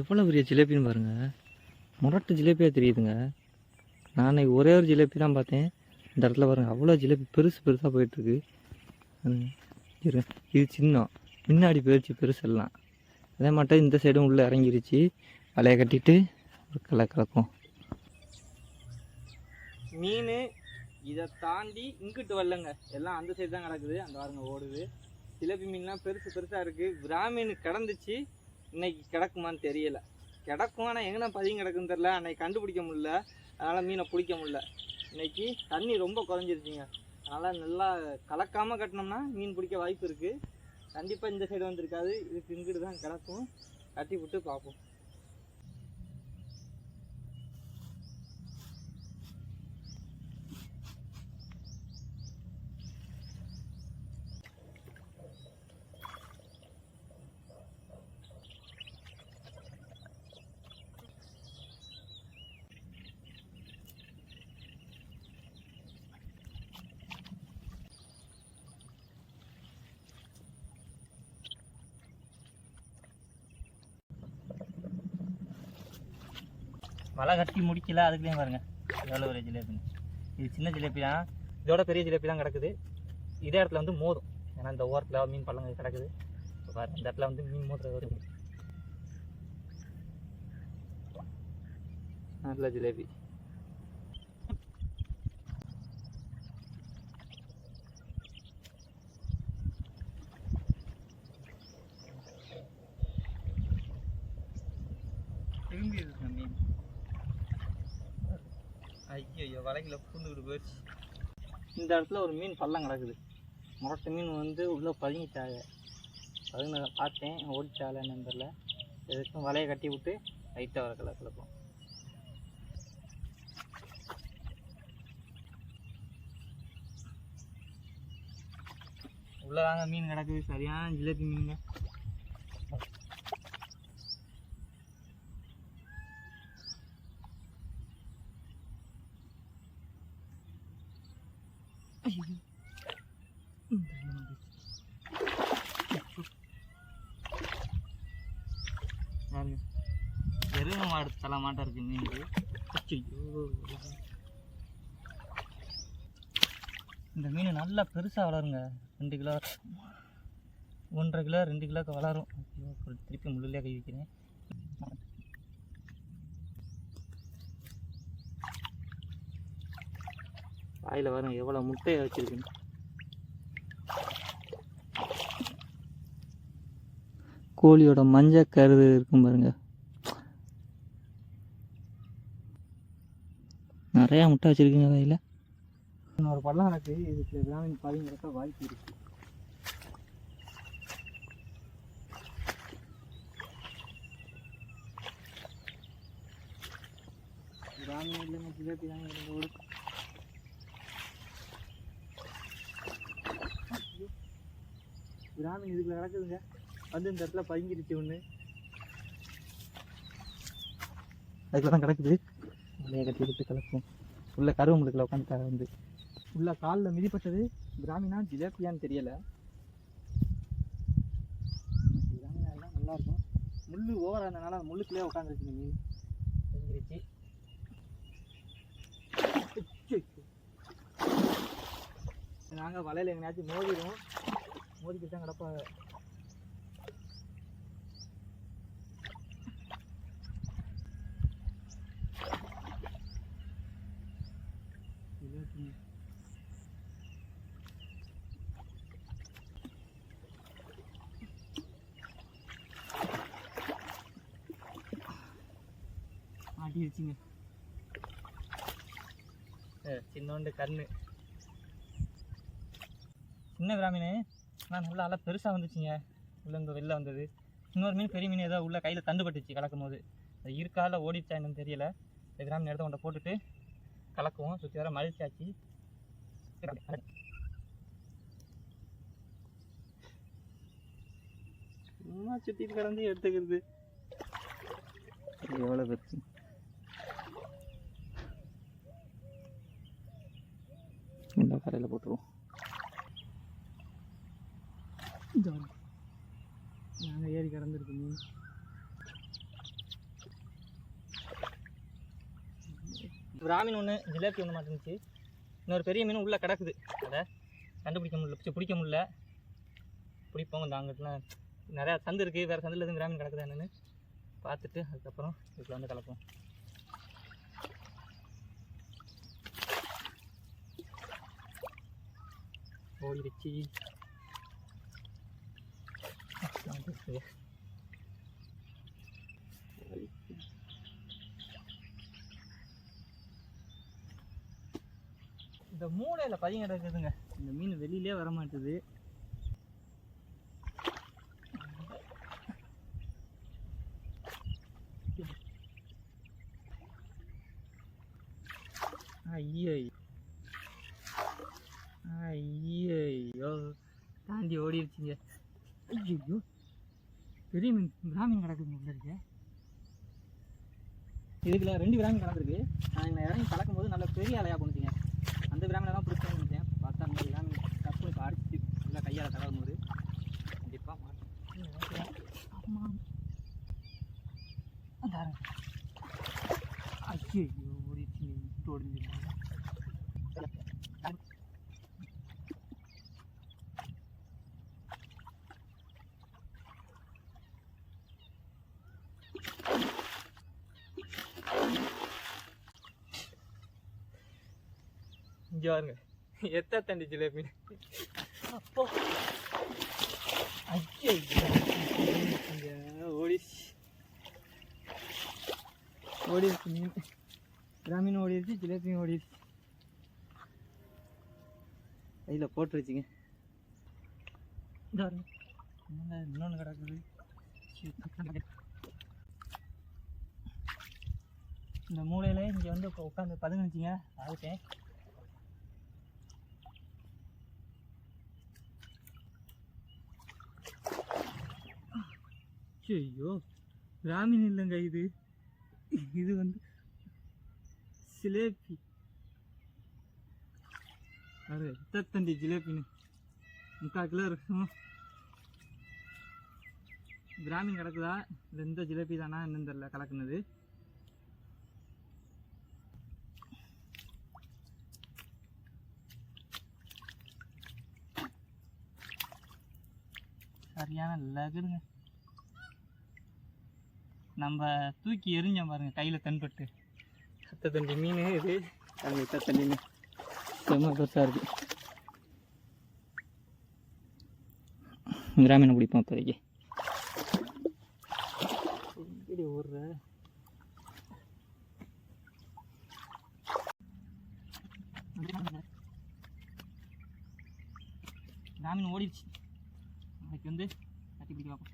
எவ்வளோ பெரிய ஜிலேபின்னு பாருங்கள். முரட்டு ஜிலேபியாக தெரியுதுங்க. நான் ஒரே ஒரு ஜிலேபி தான் பார்த்தேன். இந்த இடத்துல பாருங்கள், அவ்வளோ ஜிலேபி பெருசு பெருசாக போயிட்டுருக்கு. இது சின்ன முன்னாடி போயிடுச்சு பெருசெல்லாம். அதே மாட்டம் இந்த சைடும் உள்ளே இறங்கிருச்சு. வலையை கட்டிட்டு ஒரு கலக்கும் மீன். இதை தாண்டி இங்கிட்டு வரலங்க, எல்லாம் அந்த சைடு தான் கிடக்குது. அந்த வாருங்க ஓடுது. ஜிலேபி மீன்லாம் பெருசு பெருசாக இருக்குது. பிராமீன் கிடந்துச்சு, இன்னைக்கு கிடக்குமான்னு தெரியலை. கிடக்கும், ஆனால் எங்கே பதியம் கிடக்குன்னு தெரில. அன்னைக்கு கண்டுபிடிக்க முடியல, அதனால் மீனை பிடிக்க முடியல. இன்னைக்கு தண்ணி ரொம்ப குறைஞ்சிருச்சுங்க. அதனால் நல்லா கலக்காமல் கட்டினோம்னா மீன் பிடிக்க வாய்ப்பு இருக்குது. கண்டிப்பாக இந்த சைடு வந்துருக்காது, இதுக்கு இங்கிட்டு தான் கிடக்கும். கட்டி விட்டு பார்ப்போம். வலை கட்டி முடிக்கல, அதுக்குலேயும் பாருங்கள் எவ்வளோ ஒரு ஜிலேபின்னு. இது சின்ன ஜிலேபி தான், இதோட பெரிய ஜிலேபி தான் கிடக்குது. இதே இடத்துல வந்து மோதும், ஏன்னா இந்த ஓரத்தில் மீன் பள்ளங்க கிடக்குது. பாருங்கள், இந்த இடத்துல வந்து மீன் மோதுறது வருது. நல்ல ஜிலேபி. திரும்பி இருக்கு மீன். ஐயோ, வலைகளை பூந்துக்கிட்டு போயிடுச்சு. இந்த இடத்துல ஒரு மீன் பள்ளம் கிடக்குது. முரட்டு மீன் வந்து உள்ளே பதுங்கிட்டாங்க. பதுங்கினதை பார்த்தேன், ஓடிச்சால என்னன்னு தெரில. எதுக்கும் வலையை கட்டி விட்டு லைட்டாக வர கலப்போம். உள்ளே தாங்க மீன் கிடக்குது, சரியான ஜிலேபி மீனுங்க. எருமை மாடு தலை மாட்டா இருக்கு மீனுக்கு. இந்த மீன் நல்லா பெருசாக வளருங்க. 2 கிலோ 1.5 கிலோ 2 கிலோக்கு வளரும். திருப்பி முள்ளிலே கை வைக்கிறேன். வாயில் வரும் எவ்வளோ முட்டையை வச்சுருக்குன்னு. கோழியோட மஞ்சள் கருது இருக்கும் பாருங்க, நிறையா முட்டை வச்சுருக்குங்க வாயில். ஒரு பள்ளம் எனக்கு இதுக்கு கிராமீன் பாதிங்கிறக்க வாய்ப்பு இருக்குது. கிராமீன் இல்லைங்க, ஜிலேபி தாங்க ஓடு. கிராமீன் இதுக்குள்ள கிடக்குதுங்க, வந்து இந்த இடத்துல பதுங்கிருச்சு ஒன்று. அதுக்குள்ள தான் கிடக்குது. வலையை கட்டி விட்டு கலக்கும். உள்ள கருவம்புக்குள்ள உட்காந்துட்டாங்க. வந்து உள்ள காலில் மிதிப்பட்டது கிராமீனா ஜிலேபியான்னு தெரியலை. கிராமீனா எல்லாம் நல்லாயிருக்கும். முள் ஓவராக இருந்ததுனால முள்ளுக்குள்ளே உட்காந்துருச்சு மீன். பதுங்கிருச்சு. நாங்கள் வலையில் எங்கேயாச்சும் மோதிடும், மோதிக்கிட்டு தான் கிடப்பாங்க. மாட்டிடுச்சுங்க. சின்னோண்டு கண்ணு. சின்ன பிராமீன் நான் உள்ள நல்லா பெருசாக வந்துச்சுங்க. உள்ள இந்த வெளில வந்தது. இன்னொரு மீன் பெரிய மீன் ஏதோ உள்ள கையில் தண்டுபட்டுச்சு கலக்கும் போது. அது இருக்கால ஓடிச்சா என்னன்னு தெரியல. இந்த கிராமீன் எடுத்து கொண்ட போட்டுட்டு கலக்குவோம். சுற்றி வர மழிச்சாச்சு. சும்மா சுற்றிட்டு கிடந்து எடுத்துக்கிறது. எவ்வளோ பெருசு. இந்த கரையில் போட்டுருவோம். நாங்கள் ஏறி கிடந்துருக்கு மீன். பிராமின் ஒன்று ஜிலேபி ஒன்று மாட்டேங்குச்சு. இன்னொரு பெரிய மீன் உள்ளே கிடக்குது. அதை கண்டுபிடிக்க முடியல, பிடிக்க முடியல. பிடிப்போம். இந்த அங்கிட்டலாம் நிறையா சந்து இருக்குது, வேறு சந்தில் எதுவும் பிராமின் கிடக்குது என்னென்னு பார்த்துட்டு அதுக்கப்புறம் இதில் வந்து கலப்போம். ஓடிடுச்சு. இந்த மூளையில் பதிங்க இருக்குதுங்க. இந்த மீன் வெளியிலே வர மாட்டுது. ஐயோ தாண்டி ஓடிடுச்சிங்க. ஐயோ பெரிய மீன் பிராமின் கிடக்குங்க உள்ள இருக்கு. இதுக்குள்ள 2 பிராமின் கலந்துருக்கு. நான் இந்த இறங்கி கலக்கும்போது நல்ல பெரிய அலையாக கொண்டுச்சிங்க. அந்த பிராமினை தான் பிடிச்சேன்னு நினைச்சேன். பார்த்தா அந்த பிராமின் டப்புனு இப்போ அடிச்சு நல்லா கையால் தடவும் போது கண்டிப்பாக மாட்டேன். ஆமாம் ஐயோ ஓடிடுச்சு. ஓடிஞ்சு இங்கே பாருங்க எத்தண்டி ஜிலேபி. அப்போ ஐயோ ஓடிடுச்சு மீன். பிராமின் ஓடிடுச்சு, ஜிலேபியும் ஓடிடுச்சு. கையில் போட்டு வச்சுங்க. இன்னொன்று கிடக்குது. இந்த மூளையில் இங்கே வந்து உட்காந்து பதுங்கிச்சிங்க. ஆகிட்டேன். ஐயோ பிராமின் இல்லைங்க, இது வந்து ஜிலேபி. அது எத்தண்டி ஜிலேபின்னு 3/4 கிலோ இருக்கும். பிராமின் கிடக்குதா இல்லை இந்த ஜிலேபி தானா என்னன்னு தெரியல கலக்குனது. சரியான லகுடுங்க. நம்ம தூக்கி எரிஞ்சோம் பாருங்க கையில் தென்பட்டு. தண்டி மீன் இது. அது தண்டி மீன் செம்ம பெருசாக இருக்குது. கிராமீனை பிடிப்போம் இப்போதைக்கு. எப்படி ஓடுற கிராமீன் ஓடிடுச்சு. நாளைக்கு வந்து கட்டி பிடிக்க பார்ப்போம்.